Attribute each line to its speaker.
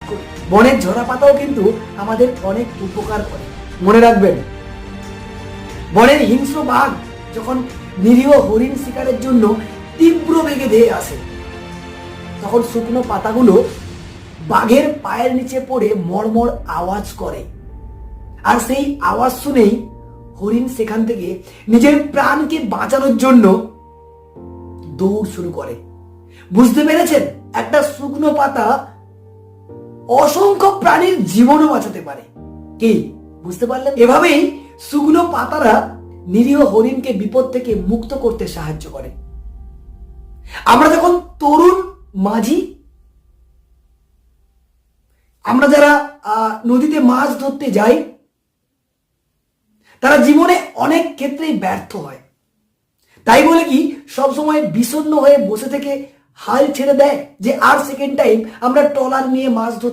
Speaker 1: করি। বনের ঝরা পাতাও কিন্তু আমাদের অনেক উপকার করে। মনে রাখবেন, বনের হিংস্র বাঘ যখন নিরীহ হরিণ শিকারের জন্য তীব্র বেগে ধেয়ে আসে, তখন শুকনো পাতাগুলো বাঘের পায়ের নিচে পড়ে মড়মড় আওয়াজ করে। আর সেই আওয়াজ শুনেই হরিণ সেখান থেকে নিজের প্রাণকে বাঁচানোর জন্য দৌড় শুরু করে। বুঝতে পেরেছেন, একটা শুকনো পাতা অসংখ্য প্রাণীর জীবনও বাঁচাতে পারে। কি বুঝতে পারলেন? এভাবেই শুকনো পাতারা নিরীহ হরিণকে বিপদ থেকে মুক্ত করতে সাহায্য করে। আমরা যখন তরুণ মাঝি, আমরা যারা নদীতে মাছ ধরতে যাই, তারা জীবনে অনেক ক্ষেত্রেই ব্যর্থ হয়। তাই বলে কি সবসময় বিষণ্ণ হয়ে বসে থেকে হাল ছেড়ে দেয় যে আর সেকেন্ড টাইম আমরা ট্রলার নিয়ে মাছ ধরতে